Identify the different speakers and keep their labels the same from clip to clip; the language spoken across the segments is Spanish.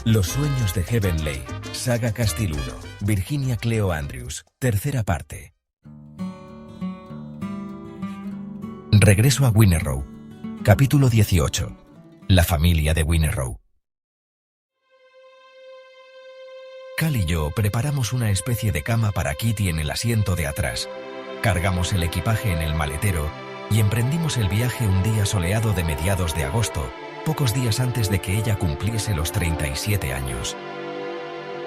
Speaker 1: Los sueños de Heavenly, Saga Castiludo, Virginia Cleo Andrews, tercera parte. Regreso a Winnerow. Capítulo 18. La familia de Winnerow. Cal y yo preparamos una especie de cama para Kitty en el asiento de atrás. Cargamos el equipaje en el maletero y emprendimos el viaje un día soleado de mediados de agosto, pocos días antes de que ella cumpliese los 37 años.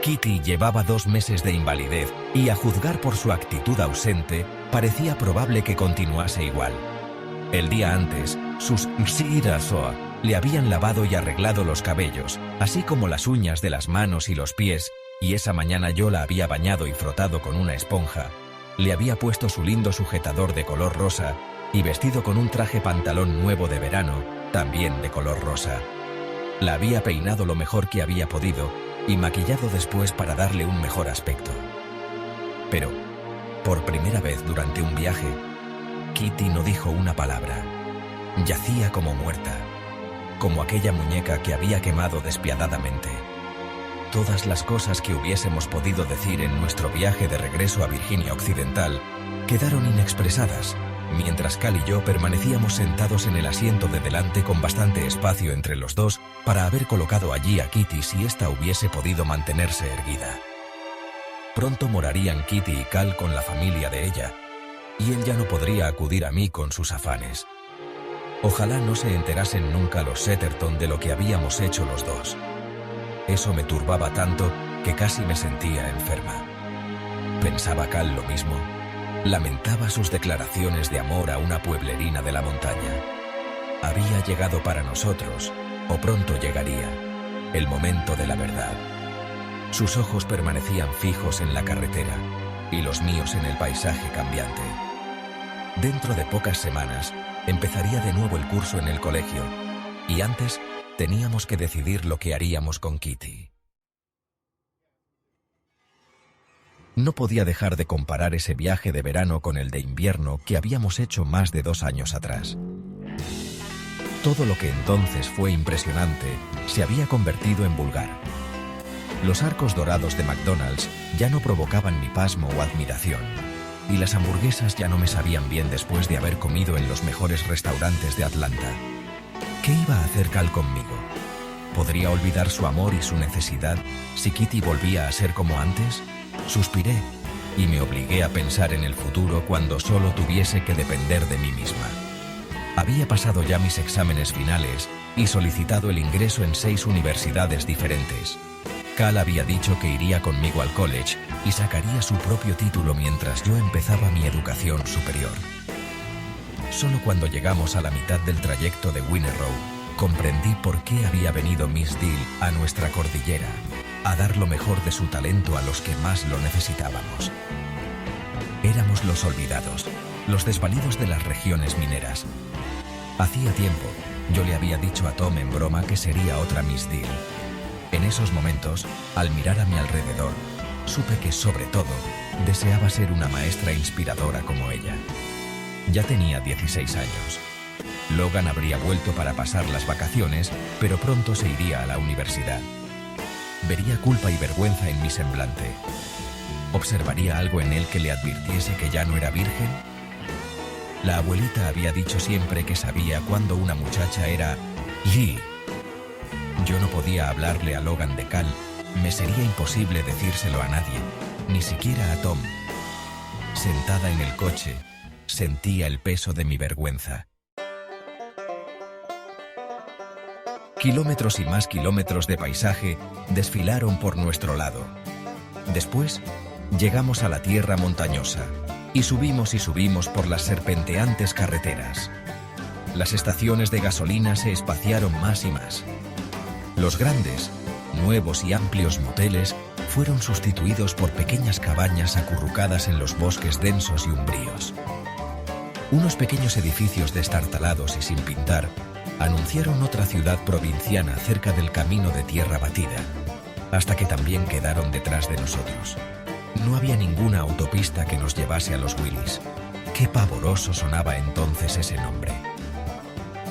Speaker 1: Kitty llevaba 2 meses de invalidez y, a juzgar por su actitud ausente, parecía probable que continuase igual. El día antes, sus Sirasoa le habían lavado y arreglado los cabellos, así como las uñas de las manos y los pies, y esa mañana yo la había bañado y frotado con una esponja. Le había puesto su lindo sujetador de color rosa y vestido con un traje pantalón nuevo de verano, también de color rosa. La había peinado lo mejor que había podido y maquillado después para darle un mejor aspecto. Pero, por primera vez durante un viaje, Kitty no dijo una palabra. Yacía como muerta, como aquella muñeca que había quemado despiadadamente. Todas las cosas que hubiésemos podido decir en nuestro viaje de regreso a Virginia Occidental quedaron inexpresadas, mientras Cal y yo permanecíamos sentados en el asiento de delante con bastante espacio entre los dos para haber colocado allí a Kitty si ésta hubiese podido mantenerse erguida. Pronto morarían Kitty y Cal con la familia de ella, y él ya no podría acudir a mí con sus afanes. Ojalá no se enterasen nunca los Setterton de lo que habíamos hecho los dos. Eso me turbaba tanto que casi me sentía enferma. ¿Pensaba Cal lo mismo? Lamentaba sus declaraciones de amor a una pueblerina de la montaña. Había llegado para nosotros, o pronto llegaría, el momento de la verdad. Sus ojos permanecían fijos en la carretera, y los míos en el paisaje cambiante. Dentro de pocas semanas, empezaría de nuevo el curso en el colegio, y antes teníamos que decidir lo que haríamos con Kitty. No podía dejar de comparar ese viaje de verano con el de invierno que habíamos hecho más de 2 años atrás. Todo lo que entonces fue impresionante se había convertido en vulgar. Los arcos dorados de McDonald's ya no provocaban ni pasmo o admiración, y las hamburguesas ya no me sabían bien después de haber comido en los mejores restaurantes de Atlanta. ¿Qué iba a hacer Cal conmigo? ¿Podría olvidar su amor y su necesidad si Kitty volvía a ser como antes? Suspiré y me obligué a pensar en el futuro cuando solo tuviese que depender de mí misma. Había pasado ya mis exámenes finales y solicitado el ingreso en 6 universidades diferentes. Cal había dicho que iría conmigo al college y sacaría su propio título mientras yo empezaba mi educación superior. Solo cuando llegamos a la mitad del trayecto de Winnerow, comprendí por qué había venido Miss Deal a nuestra cordillera, a dar lo mejor de su talento a los que más lo necesitábamos. Éramos los olvidados, los desvalidos de las regiones mineras. Hacía tiempo, yo le había dicho a Tom en broma que sería otra Miss Deal. En esos momentos, al mirar a mi alrededor, supe que, sobre todo, deseaba ser una maestra inspiradora como ella. Ya tenía 16 años. Logan habría vuelto para pasar las vacaciones, pero pronto se iría a la universidad. Vería culpa y vergüenza en mi semblante. ¿Observaría algo en él que le advirtiese que ya no era virgen? La abuelita había dicho siempre que sabía cuándo una muchacha era Lee. Yo no podía hablarle a Logan de Cal. Me sería imposible decírselo a nadie, ni siquiera a Tom. Sentada en el coche, sentía el peso de mi vergüenza. Kilómetros y más kilómetros de paisaje desfilaron por nuestro lado. Después, llegamos a la tierra montañosa y subimos por las serpenteantes carreteras. Las estaciones de gasolina se espaciaron más y más. Los grandes, nuevos y amplios moteles fueron sustituidos por pequeñas cabañas acurrucadas en los bosques densos y umbríos. Unos pequeños edificios destartalados y sin pintar anunciaron otra ciudad provinciana cerca del camino de tierra batida, hasta que también quedaron detrás de nosotros. No había ninguna autopista que nos llevase a los Willys. Qué pavoroso sonaba entonces ese nombre.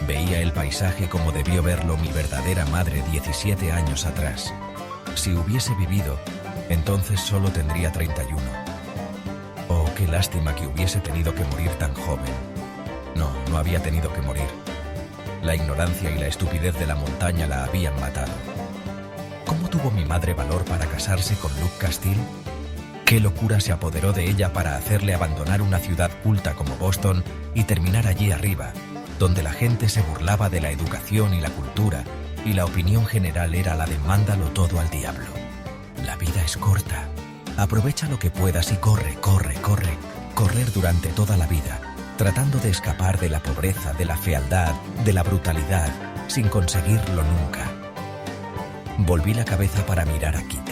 Speaker 1: Veía el paisaje como debió verlo mi verdadera madre 17 años atrás, Si hubiese vivido, entonces solo tendría 31. Oh, qué lástima que hubiese tenido que morir tan joven. No, no había tenido que morir. La ignorancia y la estupidez de la montaña la habían matado. ¿Cómo tuvo mi madre valor para casarse con Luke Castile? ¿Qué locura se apoderó de ella para hacerle abandonar una ciudad culta como Boston y terminar allí arriba, donde la gente se burlaba de la educación y la cultura, y la opinión general era la de mándalo todo al diablo? La vida es corta. Aprovecha lo que puedas y corre, corre, corre. Correr durante toda la vida, tratando de escapar de la pobreza, de la fealdad, de la brutalidad, sin conseguirlo nunca. Volví la cabeza para mirar a Kitty.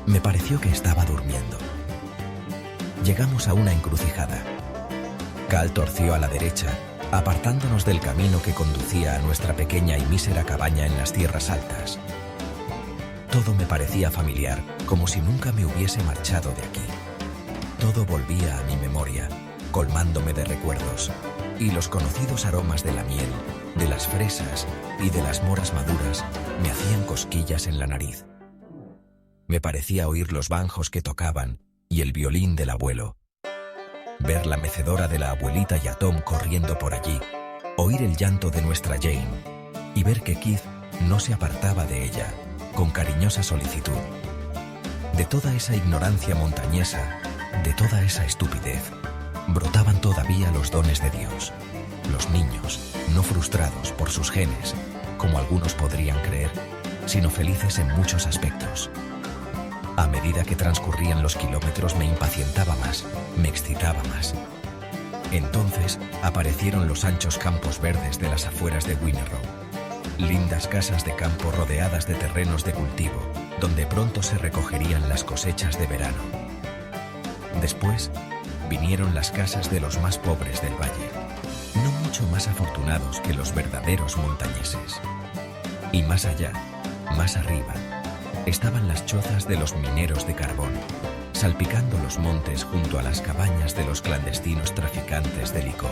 Speaker 1: Me pareció que estaba durmiendo. Llegamos a una encrucijada. Cal torció a la derecha, apartándonos del camino que conducía a nuestra pequeña y mísera cabaña en las tierras altas. Todo me parecía familiar, como si nunca me hubiese marchado de aquí. Todo volvía a mi memoria, colmándome de recuerdos, y los conocidos aromas de la miel, de las fresas y de las moras maduras me hacían cosquillas en la nariz. Me parecía oír los banjos que tocaban y el violín del abuelo. Ver la mecedora de la abuelita y a Tom corriendo por allí, oír el llanto de nuestra Jane y ver que Keith no se apartaba de ella, con cariñosa solicitud. De toda esa ignorancia montañesa, de toda esa estupidez, brotaban todavía los dones de Dios. Los niños, no frustrados por sus genes, como algunos podrían creer, sino felices en muchos aspectos. A medida que transcurrían los kilómetros me impacientaba más, me excitaba más. Entonces aparecieron los anchos campos verdes de las afueras de Winnerow. Lindas casas de campo rodeadas de terrenos de cultivo, donde pronto se recogerían las cosechas de verano. Después vinieron las casas de los más pobres del valle, no mucho más afortunados que los verdaderos montañeses. Y más allá, más arriba, estaban las chozas de los mineros de carbón, salpicando los montes junto a las cabañas de los clandestinos traficantes de licor.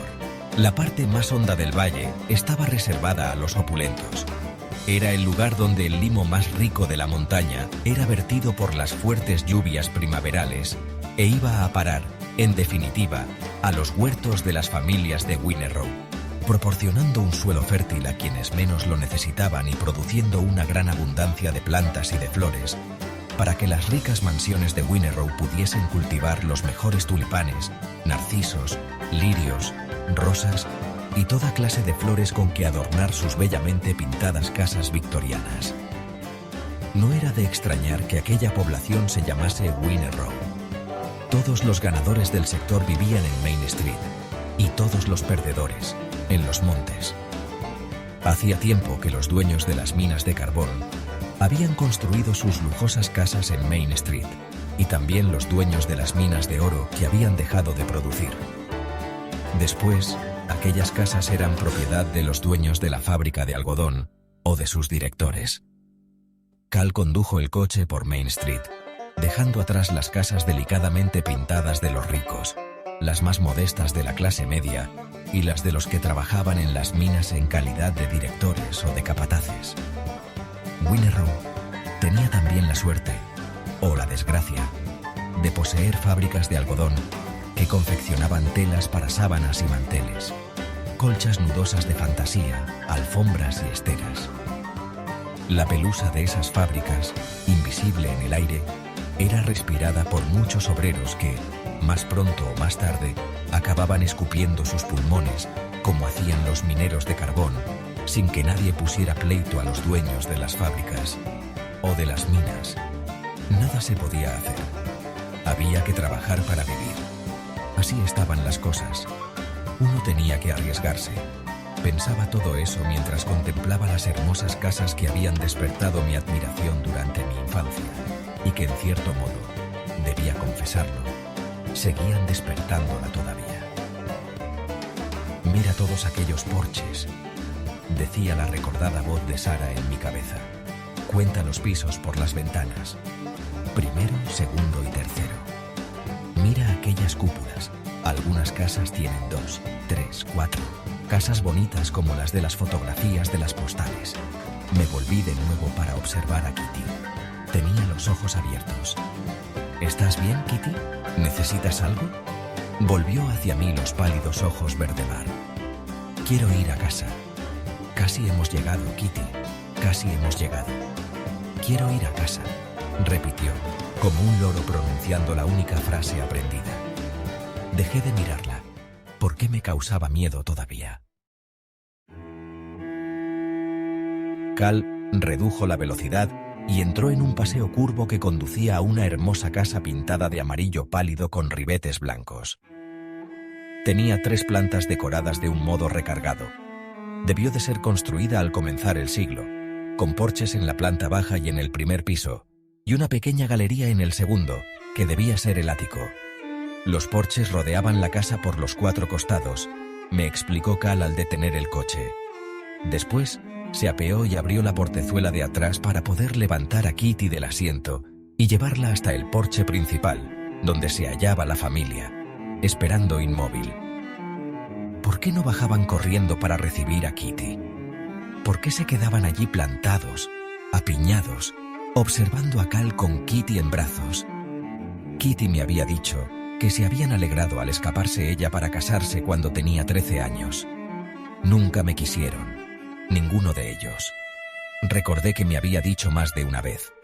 Speaker 1: La parte más honda del valle estaba reservada a los opulentos. Era el lugar donde el limo más rico de la montaña era vertido por las fuertes lluvias primaverales e iba a parar, en definitiva, a los huertos de las familias de Winnerow, proporcionando un suelo fértil a quienes menos lo necesitaban y produciendo una gran abundancia de plantas y de flores, para que las ricas mansiones de Winnerow pudiesen cultivar los mejores tulipanes, narcisos, lirios, rosas y toda clase de flores con que adornar sus bellamente pintadas casas victorianas. No era de extrañar que aquella población se llamase Winnerow. Todos los ganadores del sector vivían en Main Street, y todos los perdedores, en los montes. Hacía tiempo que los dueños de las minas de carbón habían construido sus lujosas casas en Main Street, y también los dueños de las minas de oro que habían dejado de producir. Después, aquellas casas eran propiedad de los dueños de la fábrica de algodón o de sus directores. Cal condujo el coche por Main Street, dejando atrás las casas delicadamente pintadas de los ricos, las más modestas de la clase media y las de los que trabajaban en las minas en calidad de directores o de capataces. Winnerow tenía también la suerte, o la desgracia, de poseer fábricas de algodón que confeccionaban telas para sábanas y manteles, colchas nudosas de fantasía, alfombras y esteras. La pelusa de esas fábricas, invisible en el aire, era respirada por muchos obreros que, más pronto o más tarde, acababan escupiendo sus pulmones, como hacían los mineros de carbón, sin que nadie pusiera pleito a los dueños de las fábricas o de las minas. Nada se podía hacer. Había que trabajar para vivir. Así estaban las cosas. Uno tenía que arriesgarse. Pensaba todo eso mientras contemplaba las hermosas casas que habían despertado mi admiración durante mi infancia y que, en cierto modo, debía confesarlo, seguían despertándola todavía. Mira todos aquellos porches, decía la recordada voz de Sara en mi cabeza. Cuenta los pisos por las ventanas. Primero, segundo y tercero. Mira aquellas cúpulas. Algunas casas tienen 2, 3, 4. Casas bonitas como las de las fotografías de las postales. Me volví de nuevo para observar a Kitty. Tenía los ojos abiertos. ¿Estás bien, Kitty? ¿Necesitas algo? Volvió hacia mí los pálidos ojos verde mar. Quiero ir a casa. Casi hemos llegado, Kitty. Casi hemos llegado. Quiero ir a casa, repitió, como un loro pronunciando la única frase aprendida. Dejé de mirarla, porque me causaba miedo todavía. Cal redujo la velocidad y entró en un paseo curvo que conducía a una hermosa casa pintada de amarillo pálido con ribetes blancos. Tenía 3 plantas decoradas de un modo recargado. Debió de ser construida al comenzar el siglo, con porches en la planta baja y en el primer piso, y una pequeña galería en el segundo, que debía ser el ático. Los porches rodeaban la casa por los 4 costados, me explicó Cal al detener el coche. Después, se apeó y abrió la portezuela de atrás para poder levantar a Kitty del asiento y llevarla hasta el porche principal, donde se hallaba la familia, esperando inmóvil. ¿Por qué no bajaban corriendo para recibir a Kitty? ¿Por qué se quedaban allí plantados, apiñados, observando a Cal con Kitty en brazos? Kitty me había dicho que se habían alegrado al escaparse ella para casarse cuando tenía 13 años. Nunca me quisieron, ninguno de ellos. Recordé que me había dicho más de una vez,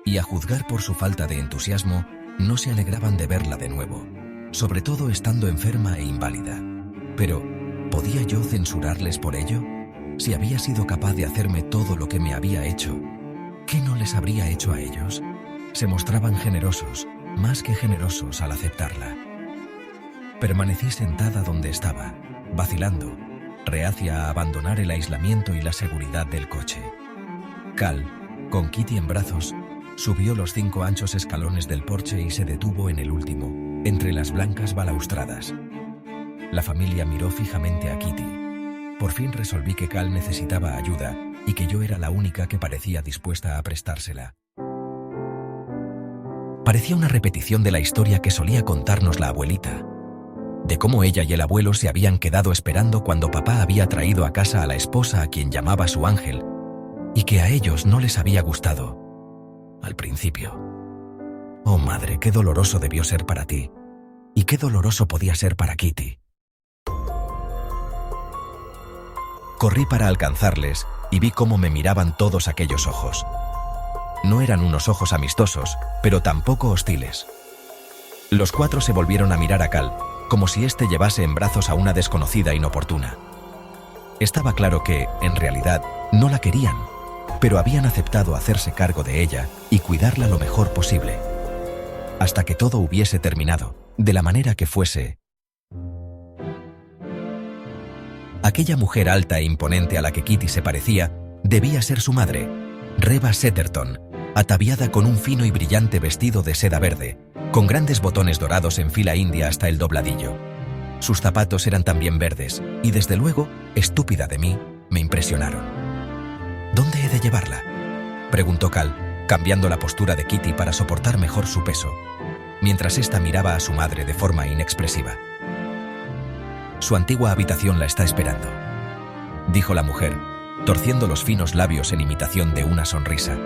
Speaker 1: y a juzgar por su falta de entusiasmo, no se alegraban de verla de nuevo, sobre todo estando enferma e inválida. Pero, ¿podía yo censurarles por ello? Si había sido capaz de hacerme todo lo que me había hecho, ¿qué no les habría hecho a ellos? Se mostraban generosos, más que generosos al aceptarla. Permanecí sentada donde estaba, vacilando, reacia a abandonar el aislamiento y la seguridad del coche. Cal, con Kitty en brazos, subió los 5 anchos escalones del porche y se detuvo en el último, entre las blancas balaustradas. La familia miró fijamente a Kitty. Por fin resolví que Cal necesitaba ayuda y que yo era la única que parecía dispuesta a prestársela. Parecía una repetición de la historia que solía contarnos la abuelita, de cómo ella y el abuelo se habían quedado esperando cuando papá había traído a casa a la esposa a quien llamaba su ángel, y que a ellos no les había gustado al principio. Oh madre, qué doloroso debió ser para ti, y qué doloroso podía ser para Kitty. Corrí para alcanzarles y vi cómo me miraban todos aquellos ojos. No eran unos ojos amistosos, pero tampoco hostiles. Los 4 se volvieron a mirar a Cal, como si éste llevase en brazos a una desconocida inoportuna. Estaba claro que, en realidad, no la querían, pero habían aceptado hacerse cargo de ella y cuidarla lo mejor posible, hasta que todo hubiese terminado, de la manera que fuese. Aquella mujer alta e imponente a la que Kitty se parecía debía ser su madre, Reba Setterton, ataviada con un fino y brillante vestido de seda verde, con grandes botones dorados en fila india hasta el dobladillo. Sus zapatos eran también verdes, y desde luego, estúpida de mí, me impresionaron. ¿Dónde he de llevarla?, preguntó Cal, cambiando la postura de Kitty para soportar mejor su peso, mientras ésta miraba a su madre de forma inexpresiva. Su antigua habitación la está esperando, dijo la mujer, torciendo los finos labios en imitación de una sonrisa.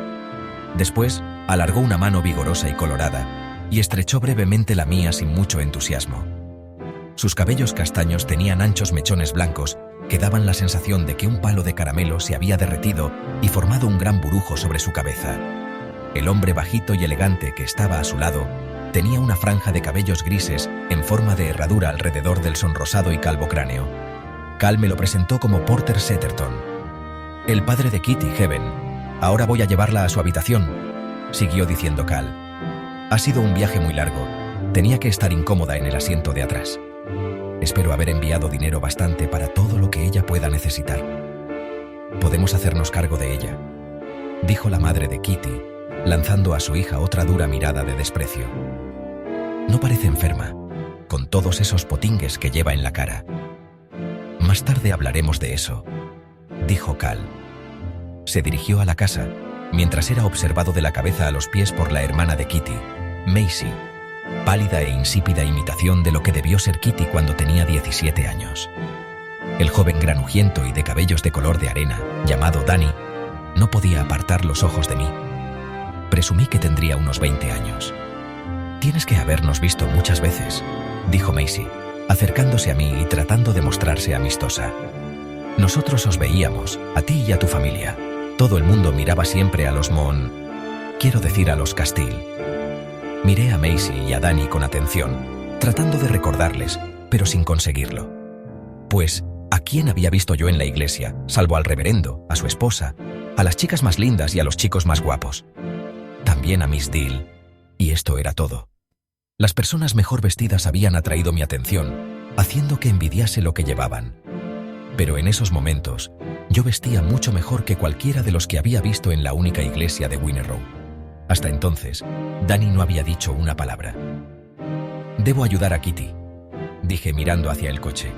Speaker 1: Después, alargó una mano vigorosa y colorada y estrechó brevemente la mía sin mucho entusiasmo. Sus cabellos castaños tenían anchos mechones blancos que daban la sensación de que un palo de caramelo se había derretido y formado un gran burujo sobre su cabeza. El hombre bajito y elegante que estaba a su lado tenía una franja de cabellos grises en forma de herradura alrededor del sonrosado y calvo cráneo. Cal me lo presentó como Porter Setterton, el padre de Kitty, Heaven. Ahora voy a llevarla a su habitación, siguió diciendo Cal. Ha sido un viaje muy largo. Tenía que estar incómoda en el asiento de atrás. Espero haber enviado dinero bastante para todo lo que ella pueda necesitar. Podemos hacernos cargo de ella, dijo la madre de Kitty, lanzando a su hija otra dura mirada de desprecio. No parece enferma, con todos esos potingues que lleva en la cara. Más tarde hablaremos de eso, dijo Cal. Se dirigió a la casa, mientras era observado de la cabeza a los pies por la hermana de Kitty, Maisie, pálida e insípida imitación de lo que debió ser Kitty cuando tenía 17 años. El joven granujiento y de cabellos de color de arena, llamado Danny, no podía apartar los ojos de mí. Presumí que tendría unos 20 años. «Tienes que habernos visto muchas veces», dijo Macy, acercándose a mí y tratando de mostrarse amistosa. «Nosotros os veíamos, a ti y a tu familia. Todo el mundo miraba siempre a los quiero decir a los Castile». Miré a Macy y a Danny con atención, tratando de recordarles, pero sin conseguirlo. Pues, ¿a quién había visto yo en la iglesia, salvo al reverendo, a su esposa, a las chicas más lindas y a los chicos más guapos? También a Miss Deal. Y esto era todo. Las personas mejor vestidas habían atraído mi atención, haciendo que envidiase lo que llevaban. Pero en esos momentos, yo vestía mucho mejor que cualquiera de los que había visto en la única iglesia de Winner Row. Hasta entonces, Danny no había dicho una palabra. «Debo ayudar a Kitty», dije mirando hacia el coche.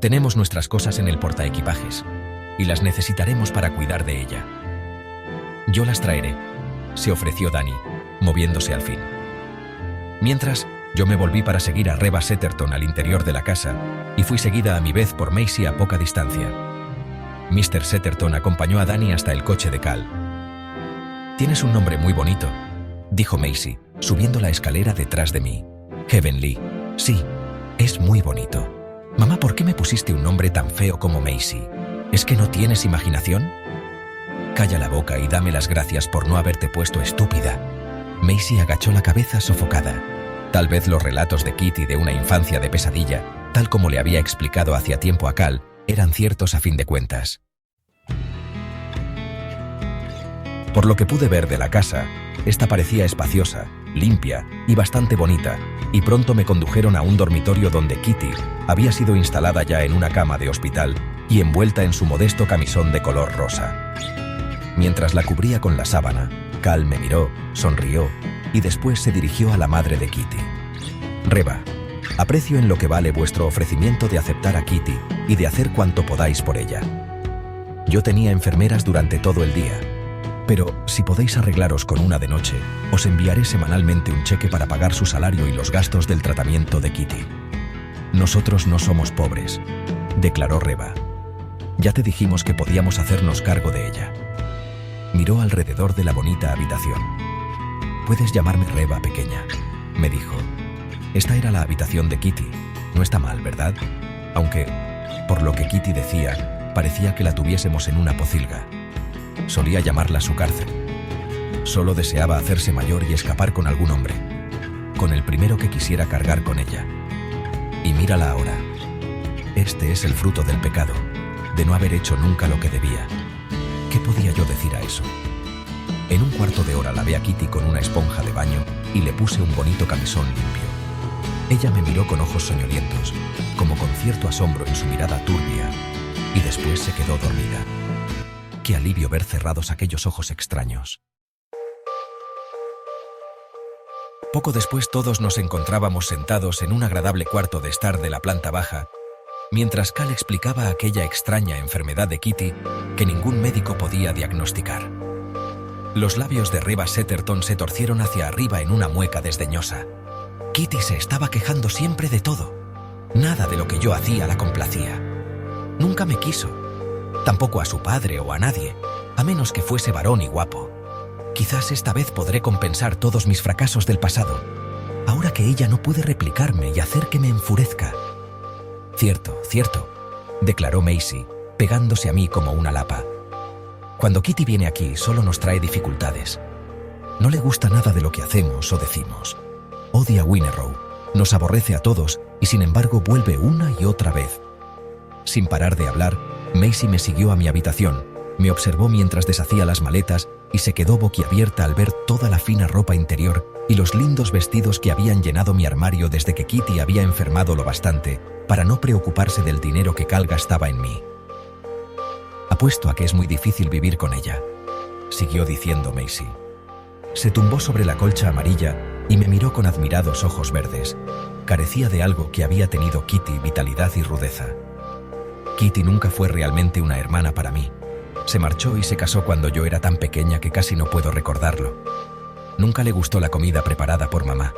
Speaker 1: «Tenemos nuestras cosas en el portaequipajes, y las necesitaremos para cuidar de ella». «Yo las traeré», se ofreció Danny, moviéndose al fin. Mientras, yo me volví para seguir a Reba Setterton al interior de la casa y fui seguida a mi vez por Macy a poca distancia. Mr. Setterton acompañó a Danny hasta el coche de Cal. «Tienes un nombre muy bonito», dijo Macy, subiendo la escalera detrás de mí. «Heavenly. Sí, es muy bonito. Mamá, ¿por qué me pusiste un nombre tan feo como Macy? ¿Es que no tienes imaginación?» «Calla la boca y dame las gracias por no haberte puesto estúpida». Macy agachó la cabeza sofocada. Tal vez los relatos de Kitty de una infancia de pesadilla, tal como le había explicado hacía tiempo a Cal, eran ciertos a fin de cuentas. Por lo que pude ver de la casa, esta parecía espaciosa, limpia y bastante bonita, y pronto me condujeron a un dormitorio donde Kitty había sido instalada ya en una cama de hospital y envuelta en su modesto camisón de color rosa. Mientras la cubría con la sábana, Cal me miró, sonrió y después se dirigió a la madre de Kitty. «Reba, aprecio en lo que vale vuestro ofrecimiento de aceptar a Kitty y de hacer cuanto podáis por ella. Yo tenía enfermeras durante todo el día, pero si podéis arreglaros con una de noche, os enviaré semanalmente un cheque para pagar su salario y los gastos del tratamiento de Kitty. Nosotros no somos pobres», declaró Reba. «Ya te dijimos que podíamos hacernos cargo de ella». Miró alrededor de la bonita habitación. «Puedes llamarme Reba, pequeña», me dijo. Esta era la habitación de Kitty. No está mal, ¿verdad? Aunque, por lo que Kitty decía, parecía que la tuviésemos en una pocilga. Solía llamarla su cárcel. Solo deseaba hacerse mayor y escapar con algún hombre, con el primero que quisiera cargar con ella. Y mírala ahora. Este es el fruto del pecado, de no haber hecho nunca lo que debía. ¿Qué podía yo decir a eso? En un cuarto de hora lavé a Kitty con una esponja de baño y le puse un bonito camisón limpio. Ella me miró con ojos soñolientos, como con cierto asombro en su mirada turbia, y después se quedó dormida. Qué alivio ver cerrados aquellos ojos extraños. Poco después todos nos encontrábamos sentados en un agradable cuarto de estar de la planta baja, mientras Cal explicaba aquella extraña enfermedad de Kitty que ningún médico podía diagnosticar. Los labios de Reba Setterton se torcieron hacia arriba en una mueca desdeñosa. Kitty se estaba quejando siempre de todo. Nada de lo que yo hacía la complacía. Nunca me quiso. Tampoco a su padre o a nadie, a menos que fuese varón y guapo. Quizás esta vez podré compensar todos mis fracasos del pasado, ahora que ella no puede replicarme y hacer que me enfurezca. Cierto, declaró Macy, pegándose a mí como una lapa. Cuando Kitty viene aquí, solo nos trae dificultades. No le gusta nada de lo que hacemos o decimos. Odia Winner Row, nos aborrece a todos y sin embargo vuelve una y otra vez. Sin parar de hablar, Macy me siguió a mi habitación, me observó mientras deshacía las maletas y se quedó boquiabierta al ver toda la fina ropa interior y los lindos vestidos que habían llenado mi armario desde que Kitty había enfermado lo bastante para no preocuparse del dinero que Cal gastaba en mí. «Apuesto a que es muy difícil vivir con ella», siguió diciendo Macy. Se tumbó sobre la colcha amarilla y me miró con admirados ojos verdes. Carecía de algo que había tenido Kitty, vitalidad y rudeza. Kitty nunca fue realmente una hermana para mí. Se marchó y se casó cuando yo era tan pequeña que casi no puedo recordarlo. Nunca le gustó la comida preparada por mamá.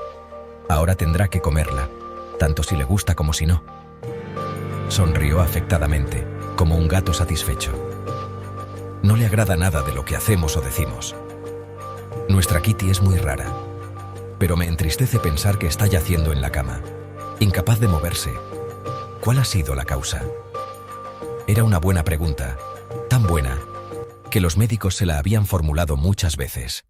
Speaker 1: Ahora tendrá que comerla, tanto si le gusta como si no. Sonrió afectadamente, como un gato satisfecho. No le agrada nada de lo que hacemos o decimos. Nuestra Kitty es muy rara, pero me entristece pensar que está yaciendo en la cama, incapaz de moverse. ¿Cuál ha sido la causa? Era una buena pregunta, tan buena, que los médicos se la habían formulado muchas veces.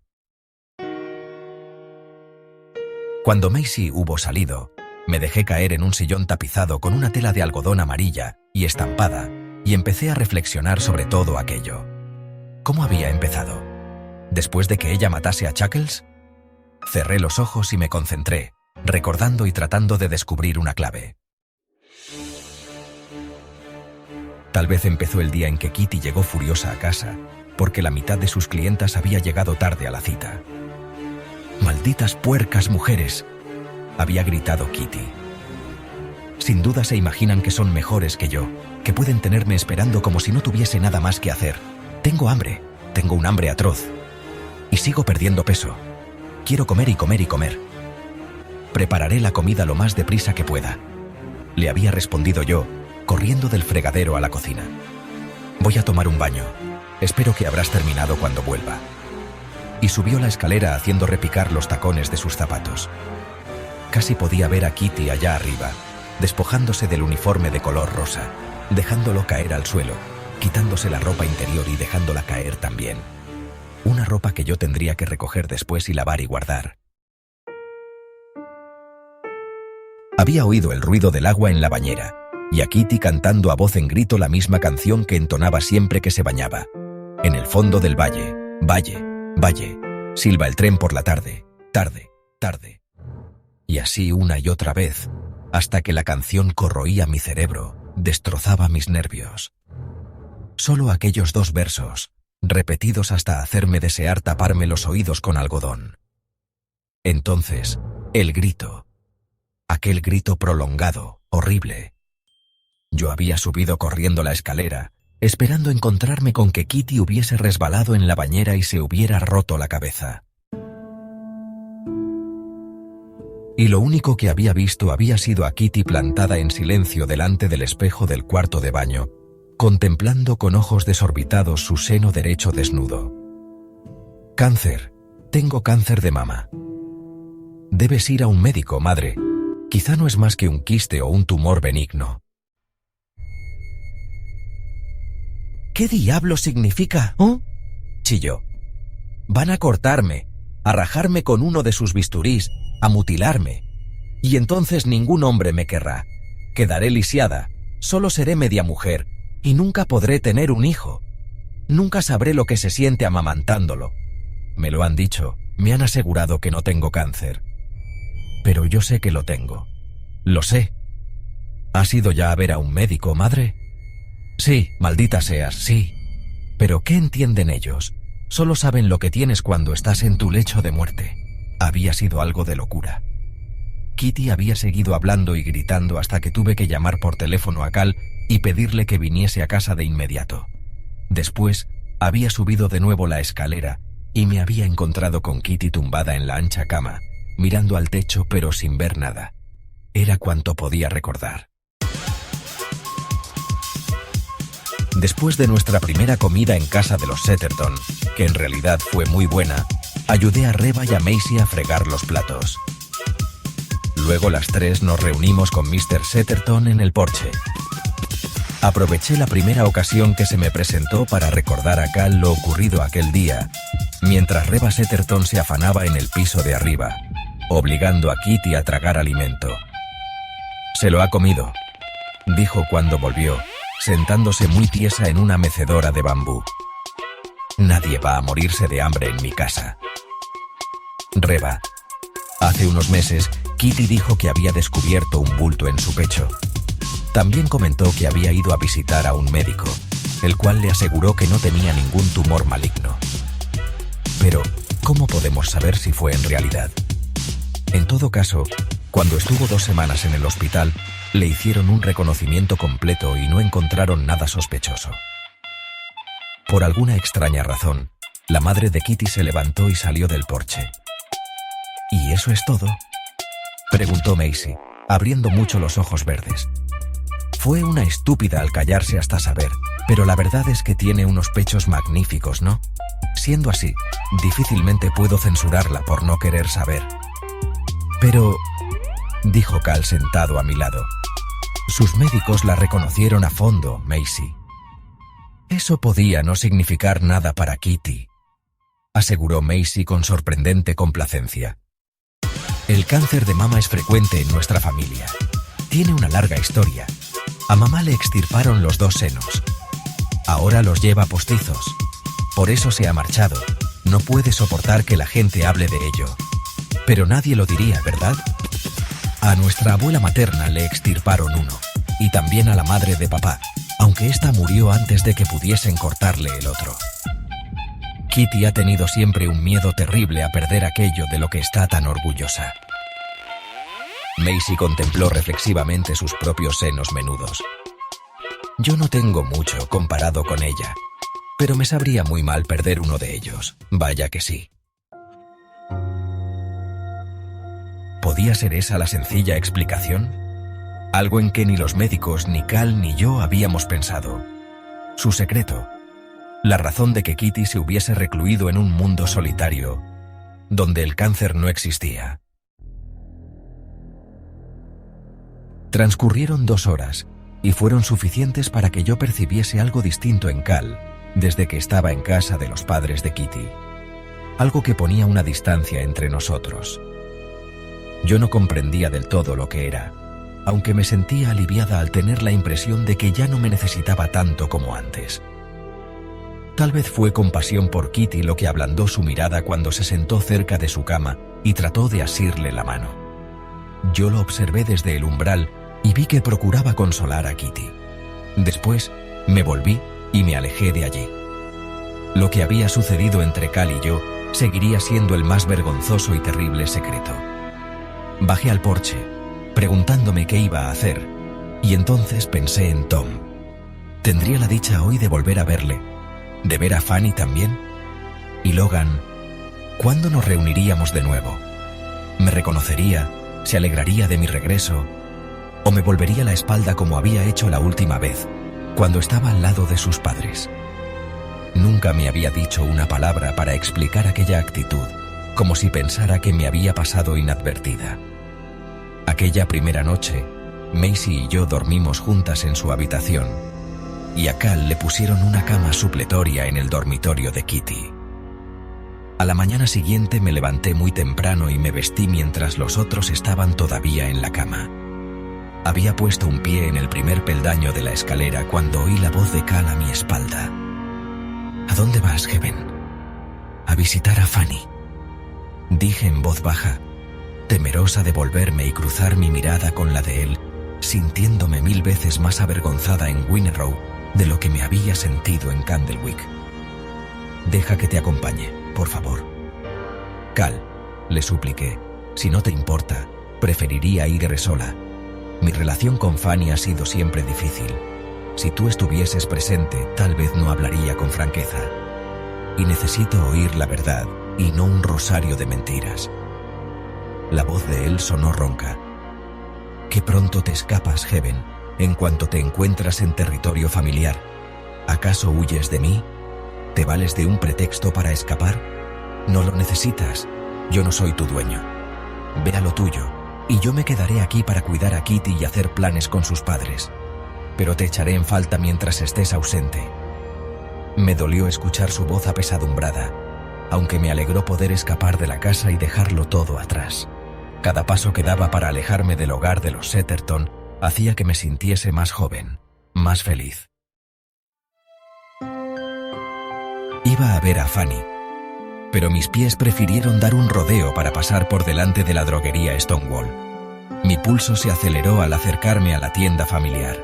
Speaker 1: Cuando Maisie hubo salido, me dejé caer en un sillón tapizado con una tela de algodón amarilla y estampada, y empecé a reflexionar sobre todo aquello. ¿Cómo había empezado? ¿Después de que ella matase a Chuckles? Cerré los ojos y me concentré, recordando y tratando de descubrir una clave. Tal vez empezó el día en que Kitty llegó furiosa a casa, porque la mitad de sus clientas había llegado tarde a la cita. «¡Malditas puercas mujeres!», había gritado Kitty. Sin duda se imaginan que son mejores que yo, que pueden tenerme esperando como si no tuviese nada más que hacer. Tengo hambre, tengo un hambre atroz. Y sigo perdiendo peso. Quiero comer y comer y comer. Prepararé la comida lo más deprisa que pueda. Le había respondido yo, corriendo del fregadero a la cocina. Voy a tomar un baño. Espero que habrás terminado cuando vuelva. Y subió la escalera haciendo repicar los tacones de sus zapatos. Casi podía ver a Kitty allá arriba, despojándose del uniforme de color rosa, dejándolo caer al suelo, quitándose la ropa interior y dejándola caer también. Una ropa que yo tendría que recoger después y lavar y guardar. Había oído el ruido del agua en la bañera, y a Kitty cantando a voz en grito la misma canción que entonaba siempre que se bañaba. En el fondo del valle, valle, valle, silba el tren por la tarde, tarde, tarde. Y así una y otra vez, hasta que la canción corroía mi cerebro, destrozaba mis nervios. Solo aquellos 2 versos, repetidos hasta hacerme desear taparme los oídos con algodón. Entonces, el grito. Aquel grito prolongado, horrible. Yo había subido corriendo la escalera, esperando encontrarme con que Kitty hubiese resbalado en la bañera y se hubiera roto la cabeza. Y lo único que había visto había sido a Kitty plantada en silencio delante del espejo del cuarto de baño, contemplando con ojos desorbitados su seno derecho desnudo. «Cáncer. Tengo cáncer de mama». «Debes ir a un médico, madre. Quizá no es más que un quiste o un tumor benigno». «¿Qué diablo significa? ¿Oh?», chilló. «Van a cortarme, a rajarme con uno de sus bisturís, a mutilarme. Y entonces ningún hombre me querrá. Quedaré lisiada, solo seré media mujer, y nunca podré tener un hijo. Nunca sabré lo que se siente amamantándolo. Me lo han dicho, me han asegurado que no tengo cáncer. Pero yo sé que lo tengo. Lo sé». «¿Has ido ya a ver a un médico, madre?» «Sí, maldita seas, sí. Pero ¿qué entienden ellos? Solo saben lo que tienes cuando estás en tu lecho de muerte». Había sido algo de locura. Kitty había seguido hablando y gritando hasta que tuve que llamar por teléfono a Cal y pedirle que viniese a casa de inmediato. Después, había subido de nuevo la escalera y me había encontrado con Kitty tumbada en la ancha cama, mirando al techo pero sin ver nada. Era cuanto podía recordar. Después de nuestra primera comida en casa de los Setterton, que en realidad fue muy buena, ayudé a Reba y a Maisie a fregar los platos. Luego las 3 nos reunimos con Mr. Setterton en el porche. Aproveché la primera ocasión que se me presentó para recordar a Cal lo ocurrido aquel día, mientras Reba Setterton se afanaba en el piso de arriba, obligando a Kitty a tragar alimento. «Se lo ha comido», dijo cuando volvió, sentándose muy tiesa en una mecedora de bambú. «Nadie va a morirse de hambre en mi casa». Reba. Hace unos meses, Kitty dijo que había descubierto un bulto en su pecho. También comentó que había ido a visitar a un médico, el cual le aseguró que no tenía ningún tumor maligno. Pero, ¿cómo podemos saber si fue en realidad? En todo caso, cuando estuvo 2 semanas en el hospital, le hicieron un reconocimiento completo y no encontraron nada sospechoso. Por alguna extraña razón, la madre de Kitty se levantó y salió del porche. «¿Y eso es todo?», preguntó Maisie, abriendo mucho los ojos verdes. Fue una estúpida al callarse hasta saber, pero la verdad es que tiene unos pechos magníficos, ¿no? Siendo así, difícilmente puedo censurarla por no querer saber. Pero, dijo Cal sentado a mi lado, sus médicos la reconocieron a fondo, Macy. Eso podía no significar nada para Kitty, aseguró Macy con sorprendente complacencia. El cáncer de mama es frecuente en nuestra familia. Tiene una larga historia. A mamá le extirparon los 2 senos. Ahora los lleva postizos. Por eso se ha marchado. No puede soportar que la gente hable de ello. Pero nadie lo diría, ¿verdad? A nuestra abuela materna le extirparon uno. Y también a la madre de papá, aunque ésta murió antes de que pudiesen cortarle el otro. Kitty ha tenido siempre un miedo terrible a perder aquello de lo que está tan orgullosa. Macy contempló reflexivamente sus propios senos menudos. Yo no tengo mucho comparado con ella, pero me sabría muy mal perder uno de ellos, vaya que sí. ¿Podía ser esa la sencilla explicación? Algo en que ni los médicos, ni Cal, ni yo habíamos pensado. Su secreto. La razón de que Kitty se hubiese recluido en un mundo solitario, donde el cáncer no existía. Transcurrieron 2 horas, y fueron suficientes para que yo percibiese algo distinto en Cal, desde que estaba en casa de los padres de Kitty. Algo que ponía una distancia entre nosotros. Yo no comprendía del todo lo que era, aunque me sentía aliviada al tener la impresión de que ya no me necesitaba tanto como antes. Tal vez fue compasión por Kitty lo que ablandó su mirada cuando se sentó cerca de su cama y trató de asirle la mano. Yo lo observé desde el umbral y vi que procuraba consolar a Kitty. Después me volví y me alejé de allí. Lo que había sucedido entre Cal y yo seguiría siendo el más vergonzoso y terrible secreto. Bajé al porche, preguntándome qué iba a hacer, y entonces pensé en Tom. ¿Tendría la dicha hoy de volver a verle? ¿De ver a Fanny también? ¿Y Logan? ¿Cuándo nos reuniríamos de nuevo? ¿Me reconocería? ¿Se alegraría de mi regreso? ¿O me volvería la espalda como había hecho la última vez, cuando estaba al lado de sus padres? Nunca me había dicho una palabra para explicar aquella actitud, como si pensara que me había pasado inadvertida. Aquella primera noche, Macy y yo dormimos juntas en su habitación, y a Cal le pusieron una cama supletoria en el dormitorio de Kitty. A la mañana siguiente me levanté muy temprano y me vestí mientras los otros estaban todavía en la cama. Había puesto un pie en el primer peldaño de la escalera cuando oí la voz de Cal a mi espalda. ¿A dónde vas, Heaven? A visitar a Fanny, dije en voz baja, temerosa de volverme y cruzar mi mirada con la de él, sintiéndome 1000 veces más avergonzada en Winnerow de lo que me había sentido en Candlewick. Deja que te acompañe, por favor. Cal, le supliqué, si no te importa, preferiría ir sola. Mi relación con Fanny ha sido siempre difícil. Si tú estuvieses presente, tal vez no hablaría con franqueza. Y necesito oír la verdad, y no un rosario de mentiras. La voz de él sonó ronca. Qué pronto te escapas, Heaven, en cuanto te encuentras en territorio familiar. ¿Acaso huyes de mí? ¿Te vales de un pretexto para escapar? No lo necesitas. Yo no soy tu dueño. Ve a lo tuyo, y yo me quedaré aquí para cuidar a Kitty y hacer planes con sus padres. Pero te echaré en falta mientras estés ausente. Me dolió escuchar su voz apesadumbrada, aunque me alegró poder escapar de la casa y dejarlo todo atrás. Cada paso que daba para alejarme del hogar de los Setterton hacía que me sintiese más joven, más feliz. Iba a ver a Fanny, pero mis pies prefirieron dar un rodeo para pasar por delante de la droguería Stonewall. Mi pulso se aceleró al acercarme a la tienda familiar.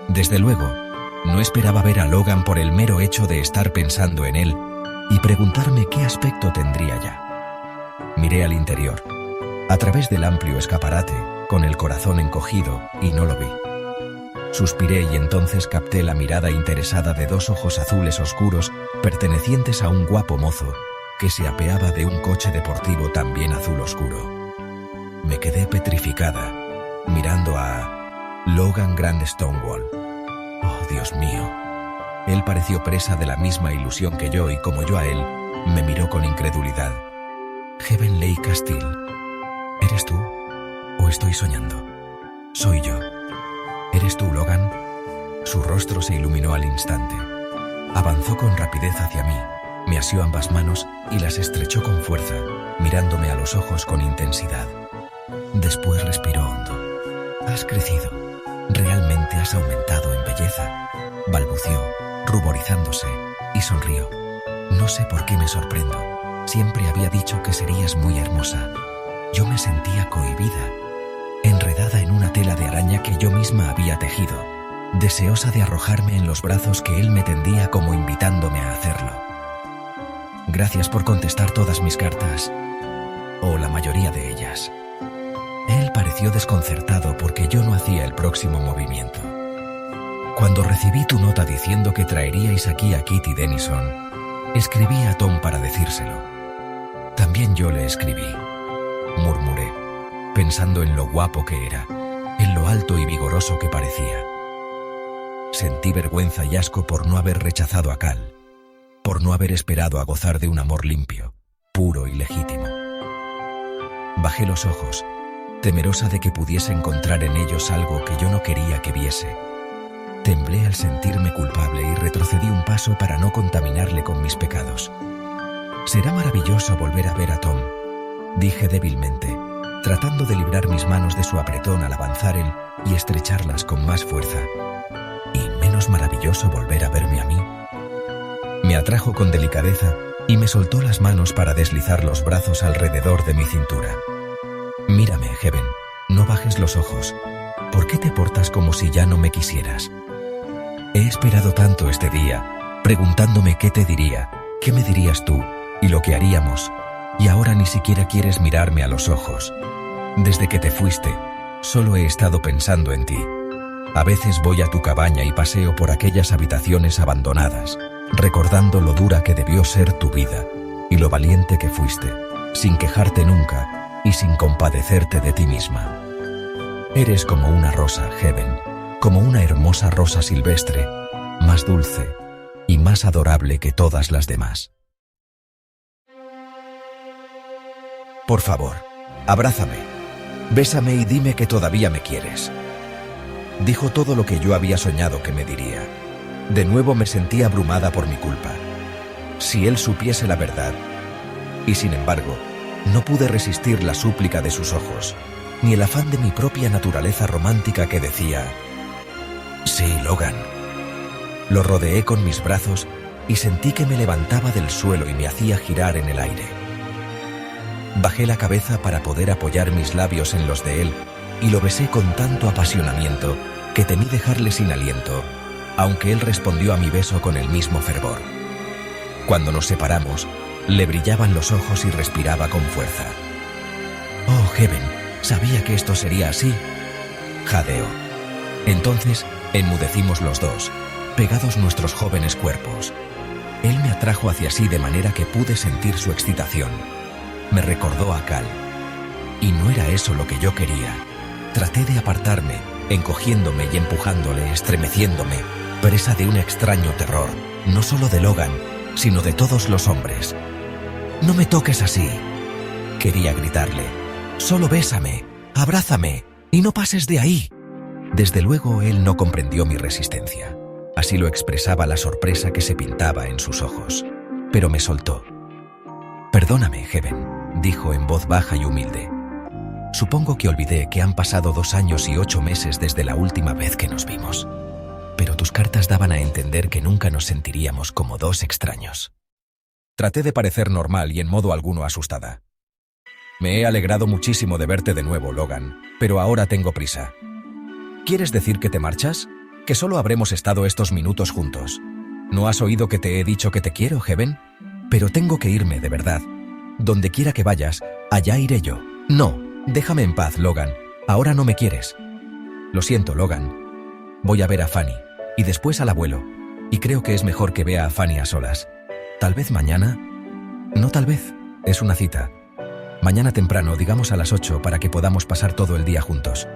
Speaker 1: Desde luego, no esperaba ver a Logan por el mero hecho de estar pensando en él y preguntarme qué aspecto tendría ya. Miré al interior, a través del amplio escaparate, con el corazón encogido, y no lo vi. Suspiré y entonces capté la mirada interesada de 2 ojos azules oscuros pertenecientes a un guapo mozo que se apeaba de un coche deportivo también azul oscuro. Me quedé petrificada, mirando a Logan Grant Stonewall. Oh, Dios mío, Él pareció presa de la misma ilusión que yo y como yo a él, me miró con incredulidad. Heavenly Castile, ¿eres tú? ¿O estoy soñando? Soy yo. ¿Eres tú, Logan? Su rostro se iluminó al instante. Avanzó con rapidez hacia mí, me asió ambas manos y las estrechó con fuerza, mirándome a los ojos con intensidad. Después respiró hondo. Has crecido. Realmente has aumentado en belleza. Balbució, ruborizándose, y sonrió. No sé por qué me sorprendo. Siempre había dicho que serías muy hermosa. Yo me sentía cohibida, enredada en una tela de araña que yo misma había tejido, deseosa de arrojarme en los brazos que él me tendía como invitándome a hacerlo. Gracias por contestar todas mis cartas, o la mayoría de ellas. Él pareció desconcertado porque yo no hacía el próximo movimiento. Cuando recibí tu nota diciendo que traeríais aquí a Kitty Denison, escribí a Tom para decírselo. También yo le escribí, murmuré, pensando en lo guapo que era, en lo alto y vigoroso que parecía. Sentí vergüenza y asco por no haber rechazado a Cal, por no haber esperado a gozar de un amor limpio, puro y legítimo. Bajé los ojos, temerosa de que pudiese encontrar en ellos algo que yo no quería que viese. Temblé al sentirme culpable y retrocedí un paso para no contaminarle con mis pecados. Será maravilloso volver a ver a Tom, dije débilmente, tratando de librar mis manos de su apretón al avanzar él y estrecharlas con más fuerza. ¿Y menos maravilloso volver a verme a mí? Me atrajo con delicadeza y me soltó las manos para deslizar los brazos alrededor de mi cintura. Mírame, Heaven, no bajes los ojos. ¿Por qué te portas como si ya no me quisieras? He esperado tanto este día, preguntándome qué te diría, qué me dirías tú y lo que haríamos, y ahora ni siquiera quieres mirarme a los ojos. Desde que te fuiste, solo he estado pensando en ti. A veces voy a tu cabaña y paseo por aquellas habitaciones abandonadas, recordando lo dura que debió ser tu vida y lo valiente que fuiste, sin quejarte nunca y sin compadecerte de ti misma. Eres como una rosa, Heaven, como una hermosa rosa silvestre, más dulce y más adorable que todas las demás. Por favor, abrázame, bésame y dime que todavía me quieres. Dijo todo lo que yo había soñado que me diría. De nuevo me sentí abrumada por mi culpa. Si él supiese la verdad. Y sin embargo, no pude resistir la súplica de sus ojos, ni el afán de mi propia naturaleza romántica que decía: sí, Logan. Lo rodeé con mis brazos y sentí que me levantaba del suelo y me hacía girar en el aire. Bajé la cabeza para poder apoyar mis labios en los de él y lo besé con tanto apasionamiento que temí dejarle sin aliento, aunque él respondió a mi beso con el mismo fervor. Cuando nos separamos, le brillaban los ojos y respiraba con fuerza. Oh, Heaven, sabía que esto sería así, jadeó. Entonces enmudecimos los dos, pegados nuestros jóvenes cuerpos. Él me atrajo hacia sí de manera que pude sentir su excitación. Me recordó a Cal. Y no era eso lo que yo quería. Traté de apartarme, encogiéndome y empujándole, estremeciéndome, presa de un extraño terror, no solo de Logan, sino de todos los hombres. «No me toques así», quería gritarle. «Solo bésame, abrázame y no pases de ahí». Desde luego él no comprendió mi resistencia. Así lo expresaba la sorpresa que se pintaba en sus ojos. Pero me soltó. «Perdóname, Heaven», dijo en voz baja y humilde. «Supongo que olvidé que han pasado 2 años y 8 meses desde la última vez que nos vimos. Pero tus cartas daban a entender que nunca nos sentiríamos como 2 extraños». Traté de parecer normal y en modo alguno asustada. «Me he alegrado muchísimo de verte de nuevo, Logan, pero ahora tengo prisa». «¿Quieres decir que te marchas? ¿Que solo habremos estado estos minutos juntos? ¿No has oído que te he dicho que te quiero, Heaven? Pero tengo que irme, de verdad. Donde quiera que vayas, allá iré yo». «No, déjame en paz, Logan. Ahora no me quieres». «Lo siento, Logan. Voy a ver a Fanny, y después al abuelo, y creo que es mejor que vea a Fanny a solas. Tal vez mañana». «No, tal vez. Es una cita. Mañana temprano, digamos a las 8, para que podamos pasar todo el día juntos.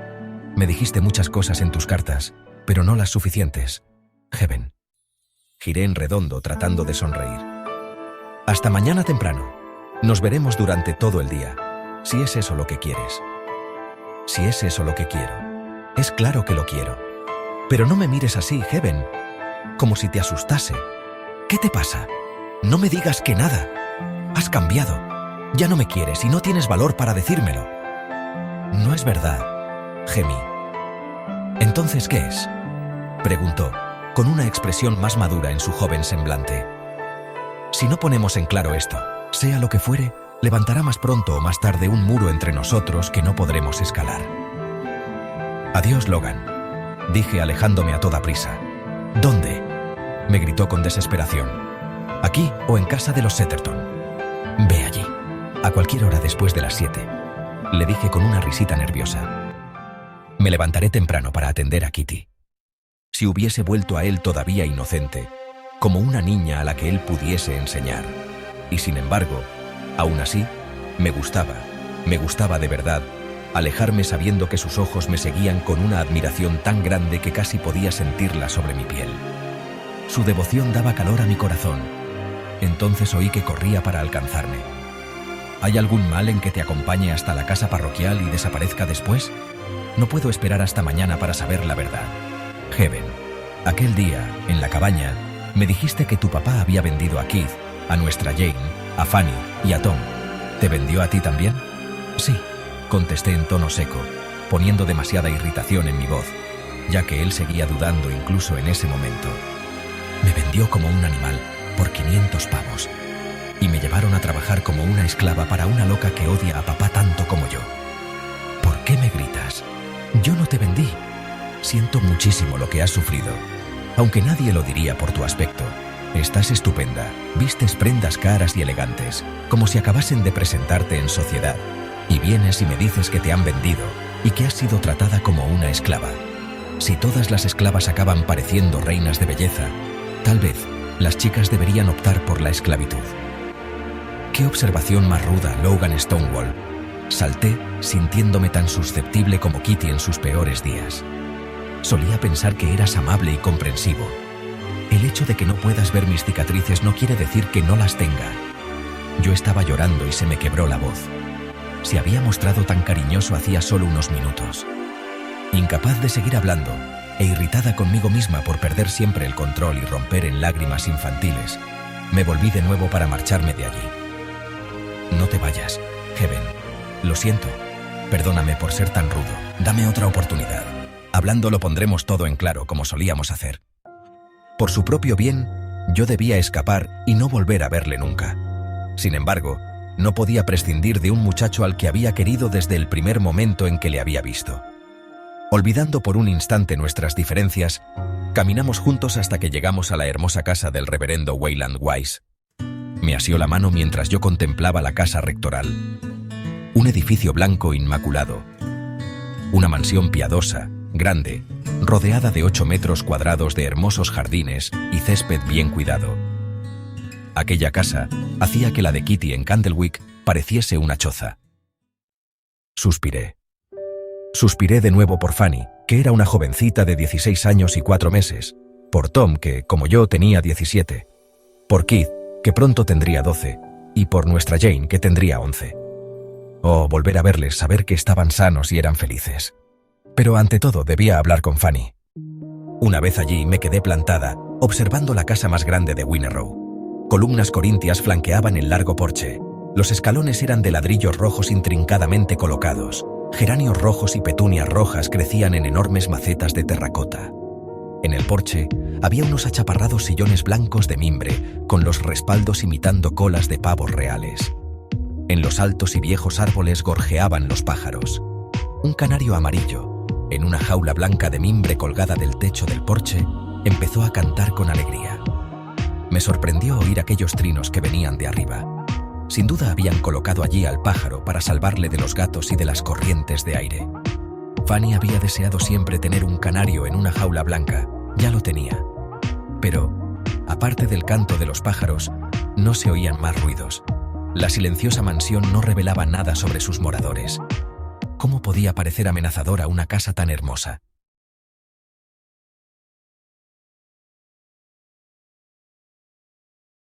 Speaker 1: Me dijiste muchas cosas en tus cartas, pero no las suficientes. Heaven». Giré en redondo tratando de sonreír. Hasta mañana temprano. Nos veremos durante todo el día, si es eso lo que quieres. Si es eso lo que quiero. Es claro que lo quiero. Pero no me mires así, Heaven. Como si te asustase. ¿Qué te pasa? No me digas que nada. Has cambiado. Ya no me quieres y no tienes valor para decírmelo. No es verdad, gemí. ¿Entonces qué es? Preguntó, con una expresión más madura en su joven semblante. Si no ponemos en claro esto, sea lo que fuere, levantará más pronto o más tarde un muro entre nosotros que no podremos escalar. Adiós, Logan, dije alejándome a toda prisa. ¿Dónde? Me gritó con desesperación. ¿Aquí o en casa de los Setterton? Ve allí, a cualquier hora después de las 7, le dije con una risita nerviosa. Me levantaré temprano para atender a Kitty. Si hubiese vuelto a él todavía inocente, como una niña a la que él pudiese enseñar. Y sin embargo, aún así, me gustaba de verdad, alejarme sabiendo que sus ojos me seguían con una admiración tan grande que casi podía sentirla sobre mi piel. Su devoción daba calor a mi corazón. Entonces oí que corría para alcanzarme. ¿Hay algún mal en que te acompañe hasta la casa parroquial y desaparezca después? No puedo esperar hasta mañana para saber la verdad. Heaven, aquel día, en la cabaña, me dijiste que tu papá había vendido a Keith, a nuestra Jane, a Fanny y a Tom. ¿Te vendió a ti también? Sí, contesté en tono seco, poniendo demasiada irritación en mi voz, ya que él seguía dudando incluso en ese momento. Me vendió como un animal, por 500 pavos, y me llevaron a trabajar como una esclava para una loca que odia a papá tanto como yo. ¿Por qué me gritas? Yo no te vendí. Siento muchísimo lo que has sufrido, aunque nadie lo diría por tu aspecto. Estás estupenda, vistes prendas caras y elegantes, como si acabasen de presentarte en sociedad, y vienes y me dices que te han vendido y que has sido tratada como una esclava. Si todas las esclavas acaban pareciendo reinas de belleza, tal vez las chicas deberían optar por la esclavitud. ¡Qué observación más ruda, Logan Stonewall! Salté, sintiéndome tan susceptible como Kitty en sus peores días. Solía pensar que eras amable y comprensivo. El hecho de que no puedas ver mis cicatrices no quiere decir que no las tenga. Yo estaba llorando y se me quebró la voz. Se había mostrado tan cariñoso hacía solo unos minutos. Incapaz de seguir hablando, e irritada conmigo misma por perder siempre el control y romper en lágrimas infantiles, me volví de nuevo para marcharme de allí. No te vayas, Heaven. Lo siento. Perdóname por ser tan rudo. Dame otra oportunidad. Hablando lo pondremos todo en claro como solíamos hacer. Por su propio bien, yo debía escapar y no volver a verle nunca. Sin embargo, no podía prescindir de un muchacho al que había querido desde el primer momento en que le había visto. Olvidando por un instante nuestras diferencias, caminamos juntos hasta que llegamos a la hermosa casa del reverendo Wayland Wise. Me asió la mano mientras yo contemplaba la casa rectoral. Un edificio blanco inmaculado. Una mansión piadosa, grande, rodeada de 8 metros cuadrados de hermosos jardines y césped bien cuidado. Aquella casa hacía que la de Kitty en Candlewick pareciese una choza. Suspiré. Suspiré de nuevo por Fanny, que era una jovencita de 16 años y 4 meses, por Tom, que, como yo, tenía 17, por Keith, que pronto tendría 12, y por nuestra Jane, que tendría 11. Oh, volver a verles, saber que estaban sanos y eran felices. Pero ante todo debía hablar con Fanny. Una vez allí me quedé plantada, observando la casa más grande de Winner Row. Columnas corintias flanqueaban el largo porche. Los escalones eran de ladrillos rojos intrincadamente colocados. Geranios rojos y petunias rojas crecían en enormes macetas de terracota. En el porche había unos achaparrados sillones blancos de mimbre, con los respaldos imitando colas de pavos reales. En los altos y viejos árboles gorjeaban los pájaros. Un canario amarillo, en una jaula blanca de mimbre colgada del techo del porche, empezó a cantar con alegría. Me sorprendió oír aquellos trinos que venían de arriba. Sin duda habían colocado allí al pájaro para salvarle de los gatos y de las corrientes de aire. Fanny había deseado siempre tener un canario en una jaula blanca. Ya lo tenía. Pero, aparte del canto de los pájaros, no se oían más ruidos. La silenciosa mansión no revelaba nada sobre sus moradores. ¿Cómo podía parecer amenazadora una casa tan hermosa?